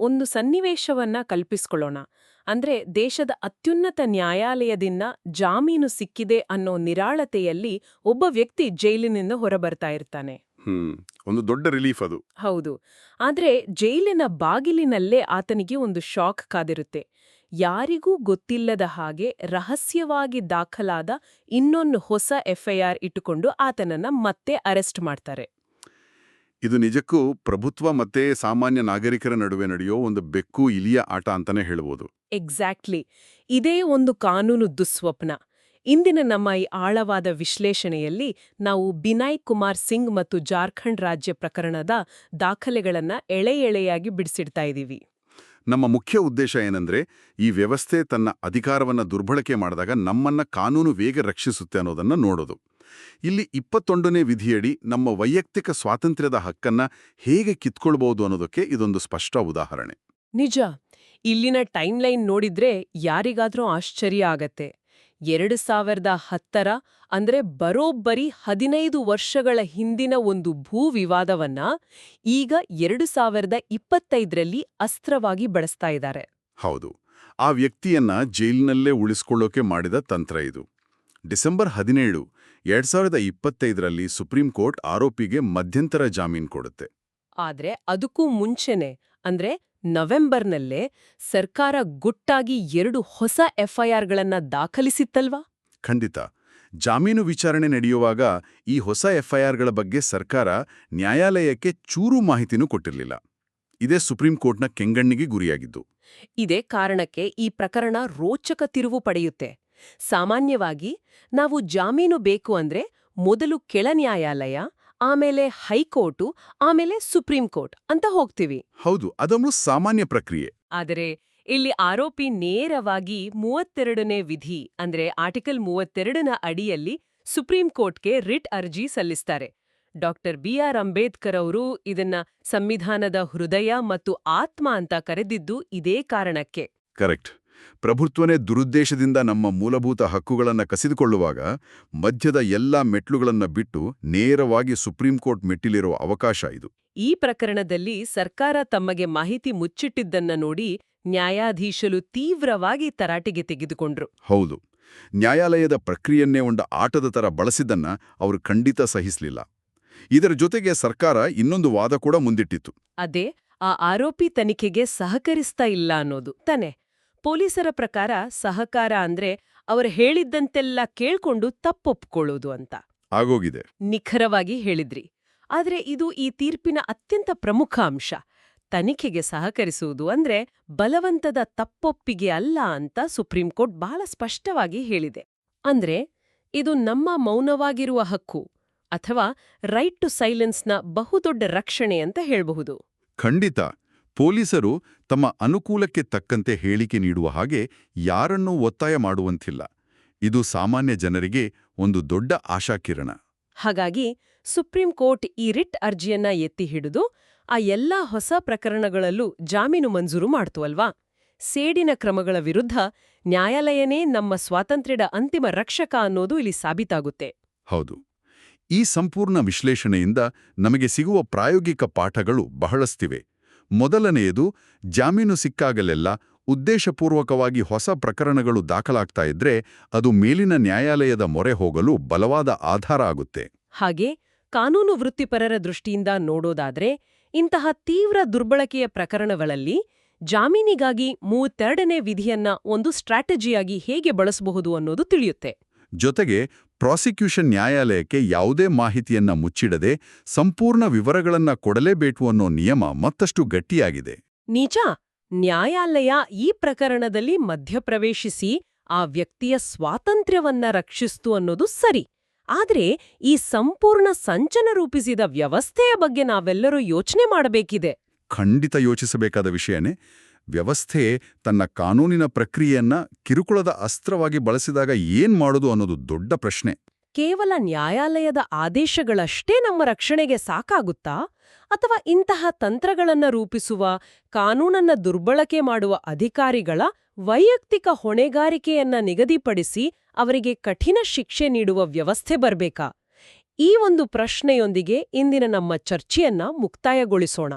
ಒಂದು ಸನ್ನಿವೇಶವನ್ನ ಕಲ್ಪಿಸ್ಕೊಳ್ಳೋಣ. ಅಂದ್ರೆ ದೇಶದ ಅತ್ಯುನ್ನತ ನ್ಯಾಯಾಲಯದಿಂದ ಜಾಮೀನು ಸಿಕ್ಕಿದೆ ಅನ್ನೋ ನಿರಾಳತೆಯಲ್ಲಿ ಒಬ್ಬ ವ್ಯಕ್ತಿ ಜೈಲಿನಿಂದ ಹೊರಬರ್ತಾ ಇರ್ತಾನೆ. ಒಂದು ದೊಡ್ಡ ರಿಲೀಫ್ ಅದು. ಹೌದು. ಆದ್ರೆ ಜೈಲಿನ ಬಾಗಿಲಿನಲ್ಲೇ ಆತನಿಗೆ ಒಂದು ಶಾಕ್ ಕಾದಿರುತ್ತೆ. ಯಾರಿಗೂ ಗೊತ್ತಿಲ್ಲದ ಹಾಗೆ ರಹಸ್ಯವಾಗಿ ದಾಖಲಾದ ಇನ್ನೊಂದು ಹೊಸ ಎಫ್ಐಆರ್ ಇಟ್ಟುಕೊಂಡು ಆತನನ್ನ ಮತ್ತೆ ಅರೆಸ್ಟ್ ಮಾಡ್ತಾರೆ. ಇದು ನಿಜಕ್ಕೂ ಪ್ರಭುತ್ವ ಮತ್ತೆ ಸಾಮಾನ್ಯ ನಾಗರಿಕರ ನಡುವೆ ನಡೆಯೋ ಒಂದು ಬೆಕ್ಕು ಇಲಿಯ ಆಟ ಅಂತಾನೆ ಹೇಳ್ಬೋದು. ಎಕ್ಸಾಕ್ಟ್ಲಿ. ಇದೇ ಒಂದು ಕಾನೂನು ದುಸ್ವಪ್ನ. ಇಂದಿನ ನಮ್ಮ ಈ ಆಳವಾದ ವಿಶ್ಲೇಷಣೆಯಲ್ಲಿ ನಾವು ಬಿನಾಯ್ ಕುಮಾರ್ ಸಿಂಗ್ ಮತ್ತು ಜಾರ್ಖಂಡ್ ರಾಜ್ಯ ಪ್ರಕರಣದ ದಾಖಲೆಗಳನ್ನ ಎಳೆಯಾಗಿ ಬಿಡಿಸಿಡ್ತಾ ಇದ್ದೀವಿ. ನಮ್ಮ ಮುಖ್ಯ ಉದ್ದೇಶ ಏನಂದ್ರೆ, ಈ ವ್ಯವಸ್ಥೆ ತನ್ನ ಅಧಿಕಾರವನ್ನ ದುರ್ಬಳಕೆ ಮಾಡಿದಾಗ ನಮ್ಮನ್ನ ಕಾನೂನು ಹೇಗೆ ರಕ್ಷಿಸುತ್ತೆ ಅನ್ನೋದನ್ನ ನೋಡೋದು. ಇಲ್ಲಿ 21ನೇ ವಿಧಿಯಡಿ ನಮ್ಮ ವೈಯಕ್ತಿಕ ಸ್ವಾತಂತ್ರ್ಯದ ಹಕ್ಕನ್ನ ಹೇಗೆ ಕಿತ್ಕೊಳ್ಬಹುದು ಅನ್ನೋದಕ್ಕೆ ಇದೊಂದು ಸ್ಪಷ್ಟ ಉದಾಹರಣೆ. ನಿಜ. ಇಲ್ಲಿನ ಟೈಮ್ಲೈನ್ ನೋಡಿದ್ರೆ ಯಾರಿಗಾದ್ರೂ ಆಶ್ಚರ್ಯ ಆಗತ್ತೆ. 2010 ಅಂದ್ರೆ ಬರೋಬ್ಬರಿ 15 ವರ್ಷಗಳ ಹಿಂದಿನ ಒಂದು ಭೂ ವಿವಾದವನ್ನ ಈಗ 2025ರಲ್ಲಿ ಅಸ್ತ್ರವಾಗಿ ಬಳಸ್ತಾ ಇದ್ದಾರೆ. ಹೌದು, ಆ ವ್ಯಕ್ತಿಯನ್ನ ಜೈಲಿನಲ್ಲೇ ಉಳಿಸ್ಕೊಳ್ಳೋಕೆ ಮಾಡಿದ ತಂತ್ರ ಇದು. ಡಿಸೆಂಬರ್ 17, 2025ರಲ್ಲಿ ಸುಪ್ರೀಂ ಕೋರ್ಟ್ ಆರೋಪಿಗೆ ಮಧ್ಯಂತರ ಜಾಮೀನು ಕೊಡುತ್ತೆ. ಆದ್ರೆ ಅದಕ್ಕೂ ಮುಂಚೆನೆ, ಅಂದ್ರೆ ನವೆಂಬರ್ನಲ್ಲೇ ಸರ್ಕಾರ ಗುಟ್ಟಾಗಿ 2 ಹೊಸ ಎಫ್ಐಆರ್ಗಳನ್ನ ದಾಖಲಿಸಿತ್ತಲ್ವಾ? ಖಂಡಿತ. ಜಾಮೀನು ವಿಚಾರಣೆ ನಡೆಯುವಾಗ ಈ ಹೊಸ ಎಫ್ಐಆರ್ಗಳ ಬಗ್ಗೆ ಸರ್ಕಾರ ನ್ಯಾಯಾಲಯಕ್ಕೆ ಚೂರು ಮಾಹಿತಿನೂ ಕೊಟ್ಟಿರಲಿಲ್ಲ. ಇದೇ ಸುಪ್ರೀಂ ಕೋರ್ಟ್ನ ಕೆಂಗಣ್ಣಿಗೆ ಗುರಿಯಾಗಿದ್ದು. ಇದೇ ಕಾರಣಕ್ಕೆ ಈ ಪ್ರಕರಣ ರೋಚಕ ತಿರುವು ಪಡೆಯುತ್ತೆ. ಸಾಮಾನ್ಯವಾಗಿ ನಾವು ಜಾಮೀನು ಬೇಕು ಅಂದ್ರೆ ಮೊದಲು ಕೆಳ ನ್ಯಾಯಾಲಯ, ಆಮೇಲೆ ಹೈಕೋರ್ಟು, ಆಮೇಲೆ ಸುಪ್ರೀಂ ಕೋರ್ಟ್ ಅಂತ ಹೋಗ್ತೀವಿ. ಹೌದು, ಅದೊಂದು ಸಾಮಾನ್ಯ ಪ್ರಕ್ರಿಯೆ. ಆದರೆ ಇಲ್ಲಿ ಆರೋಪಿ ನೇರವಾಗಿ 32ನೇ ವಿಧಿ ಅಂದ್ರೆ ಆರ್ಟಿಕಲ್ 32ನ ಅಡಿಯಲ್ಲಿ ಸುಪ್ರೀಂ ಕೋರ್ಟ್ಗೆ ರಿಟ್ ಅರ್ಜಿ ಸಲ್ಲಿಸ್ತಾರೆ. Doctor B R. ಅಂಬೇಡ್ಕರ್ ಅವರು ಇದನ್ನ ಸಂವಿಧಾನದ ಹೃದಯ ಮತ್ತು ಆತ್ಮ ಅಂತ ಕರೆದಿದ್ದು ಇದೇ ಕಾರಣಕ್ಕೆ. ಕರೆಕ್ಟ್. ಪ್ರಭುತ್ವನೇ ದುರುದ್ದೇಶದಿಂದ ನಮ್ಮ ಮೂಲಭೂತ ಹಕ್ಕುಗಳನ್ನು ಕಸಿದುಕೊಳ್ಳುವಾಗ ಮಧ್ಯದ ಎಲ್ಲಾ ಮೆಟ್ಲುಗಳನ್ನ ಬಿಟ್ಟು ನೇರವಾಗಿ ಸುಪ್ರೀಂ ಕೋರ್ಟ್ ಮೆಟ್ಟಿಲಿರುವ ಅವಕಾಶ ಇದು. ಈ ಪ್ರಕರಣದಲ್ಲಿ ಸರ್ಕಾರ ತಮಗೆ ಮಾಹಿತಿ ಮುಚ್ಚಿಟ್ಟಿದ್ದನ್ನ ನೋಡಿ ನ್ಯಾಯಾಧೀಶರು ತೀವ್ರವಾಗಿ ತರಾಟೆಗೆ ತೆಗೆದುಕೊಂಡ್ರು. ಹೌದು, ನ್ಯಾಯಾಲಯದ ಪ್ರಕ್ರಿಯೆಯನ್ನೇ ಒಂದು ಆಟದ ತರ ಬಳಸಿದ್ದನ್ನ ಅವರು ಖಂಡಿತ ಸಹಿಸಲಿಲ್ಲ. ಇದರ ಜೊತೆಗೆ ಸರ್ಕಾರ ಇನ್ನೊಂದು ವಾದ ಕೂಡ ಮುಂದಿಟ್ಟಿತ್ತು. ಅದೇ ಆ ಆರೋಪಿ ತನಿಖೆಗೆ ಸಹಕರಿಸ್ತಾ ಇಲ್ಲ ಅನ್ನೋದು ತಾನೆ. ಪೊಲೀಸರ ಪ್ರಕಾರ ಸಹಕಾರ ಅಂದ್ರೆ ಅವರು ಹೇಳಿದ್ದಂತೆಲ್ಲ ಕೇಳ್ಕೊಂಡು ತಪ್ಪೊಪ್ಕೊಳ್ಳೋದು ಅಂತ ಆಗೋಗಿದೆ. ನಿಖರವಾಗಿ ಹೇಳಿದ್ರಿ. ಆದ್ರೆ ಇದು ಈ ತೀರ್ಪಿನ ಅತ್ಯಂತ ಪ್ರಮುಖ ಅಂಶ. ತನಿಖೆಗೆ ಸಹಕರಿಸುವುದು ಅಂದ್ರೆ ಬಲವಂತದ ತಪ್ಪೊಪ್ಪಿಗೆ ಅಲ್ಲ ಅಂತ ಸುಪ್ರೀಂ ಕೋರ್ಟ್ ಬಹಳ ಸ್ಪಷ್ಟವಾಗಿ ಹೇಳಿದೆ. ಅಂದ್ರೆ ಇದು ನಮ್ಮ ಮೌನವಾಗಿರುವ ಹಕ್ಕು ಅಥವಾ ರೈಟ್ ಟು ಸೈಲೆನ್ಸ್ನ ಬಹುದೊಡ್ಡ ರಕ್ಷಣೆ ಅಂತ ಹೇಳಬಹುದು. ಖಂಡಿತ. ಪೊಲೀಸರು ತಮ್ಮ ಅನುಕೂಲಕ್ಕೆ ತಕ್ಕಂತೆ ಹೇಳಿಕೆ ನೀಡುವ ಹಾಗೆ ಯಾರನ್ನೂ ಒತ್ತಾಯ ಮಾಡುವಂತಿಲ್ಲ. ಇದು ಸಾಮಾನ್ಯ ಜನರಿಗೆ ಒಂದು ದೊಡ್ಡ ಆಶಾಕಿರಣ. ಹಾಗಾಗಿ ಸುಪ್ರೀಂ ಕೋರ್ಟ್ ಈ ರಿಟ್ ಅರ್ಜಿಯನ್ನ ಎತ್ತಿ ಹಿಡಿದು ಆ ಎಲ್ಲಾ ಹೊಸ ಪ್ರಕರಣಗಳಲ್ಲೂ ಜಾಮೀನು ಮಂಜೂರು ಮಾಡ್ತು ಅಲ್ವಾ? ಸೇಡಿನ ಕ್ರಮಗಳ ವಿರುದ್ಧ ನ್ಯಾಯಾಲಯನೇ ನಮ್ಮ ಸ್ವಾತಂತ್ರ್ಯದ ಅಂತಿಮ ರಕ್ಷಕ ಅನ್ನೋದು ಇಲ್ಲಿ ಸಾಬೀತಾಗುತ್ತೆ. ಹೌದು. ಈ ಸಂಪೂರ್ಣ ವಿಶ್ಲೇಷಣೆಯಿಂದ ನಮಗೆ ಸಿಗುವ ಪ್ರಾಯೋಗಿಕ ಪಾಠಗಳು ಬಹಳಷ್ಟಿವೆ. ಮೊದಲನೆಯದು, ಜಾಮೀನು ಸಿಕ್ಕಾಗಲೆಲ್ಲ ಉದ್ದೇಶಪೂರ್ವಕವಾಗಿ ಹೊಸ ಪ್ರಕರಣಗಳು ದಾಖಲಾಗ್ತಾ ಇದ್ರೆ ಅದು ಮೇಲಿನ ನ್ಯಾಯಾಲಯದ ಮೊರೆ ಹೋಗಲು ಬಲವಾದ ಆಧಾರ ಆಗುತ್ತೆ. ಹಾಗೆ ಕಾನೂನು ವೃತ್ತಿಪರರ ದೃಷ್ಟಿಯಿಂದ ನೋಡೋದಾದ್ರೆ ಇಂತಹ ತೀವ್ರ ದುರ್ಬಳಕೆಯ ಪ್ರಕರಣಗಳಲ್ಲಿ ಜಾಮೀನಿಗಾಗಿ 32ನೇ ವಿಧಿಯನ್ನ ಒಂದು ಸ್ಟ್ರಾಟಜಿಯಾಗಿ ಹೇಗೆ ಬಳಸಬಹುದು ಅನ್ನೋದು ತಿಳಿಯುತ್ತೆ. ಜೊತೆಗೆ ಪ್ರಾಸಿಕ್ಯೂಷನ್ ನ್ಯಾಯಾಲಯಕ್ಕೆ ಯಾವುದೇ ಮಾಹಿತಿಯನ್ನ ಮುಚ್ಚಿಡದೆ ಸಂಪೂರ್ಣ ವಿವರಗಳನ್ನ ಕೊಡಲೇಬೇಕು ಅನ್ನೋ ನಿಯಮ ಮತ್ತಷ್ಟು ಗಟ್ಟಿಯಾಗಿದೆ. ನಿಜ. ನ್ಯಾಯಾಲಯ ಈ ಪ್ರಕರಣದಲ್ಲಿ ಮಧ್ಯಪ್ರವೇಶಿಸಿ ಆ ವ್ಯಕ್ತಿಯ ಸ್ವಾತಂತ್ರ್ಯವನ್ನ ರಕ್ಷಿಸ್ತು ಅನ್ನೋದು ಸರಿ. ಆದ್ರೆ ಈ ಸಂಪೂರ್ಣ ಸಂಚನ ರೂಪಿಸಿದ ವ್ಯವಸ್ಥೆಯ ಬಗ್ಗೆ ನಾವೆಲ್ಲರೂ ಯೋಚನೆ ಮಾಡಬೇಕಿದೆ. ಖಂಡಿತ ಯೋಚಿಸಬೇಕಾದ ವಿಷಯನೇ. ವ್ಯವಸ್ಥೆ ತನ್ನ ಕಾನೂನಿನ ಪ್ರಕ್ರಿಯೆಯನ್ನ ಕಿರುಕುಳದ ಅಸ್ತ್ರವಾಗಿ ಬಳಸಿದಾಗ ಏನ್ ಮಾಡೋದು ಅನ್ನೋದು ದೊಡ್ಡ ಪ್ರಶ್ನೆ. ಕೇವಲ ನ್ಯಾಯಾಲಯದ ಆದೇಶಗಳಷ್ಟೇ ನಮ್ಮ ರಕ್ಷಣೆಗೆ ಸಾಕಾಗುತ್ತಾ? ಅಥವಾ ಇಂತಹ ತಂತ್ರಗಳನ್ನ ರೂಪಿಸುವ, ಕಾನೂನನ್ನ ದುರ್ಬಳಕೆ ಮಾಡುವ ಅಧಿಕಾರಿಗಳ ವೈಯಕ್ತಿಕ ಹೊಣೆಗಾರಿಕೆಯನ್ನ ನಿಗದಿಪಡಿಸಿ ಅವರಿಗೆ ಕಠಿಣ ಶಿಕ್ಷೆ ನೀಡುವ ವ್ಯವಸ್ಥೆ ಬರ್ಬೇಕಾ? ಈ ಒಂದು ಪ್ರಶ್ನೆಯೊಂದಿಗೆ ಇಂದಿನ ನಮ್ಮ ಚರ್ಚೆಯನ್ನ ಮುಕ್ತಾಯಗೊಳಿಸೋಣ.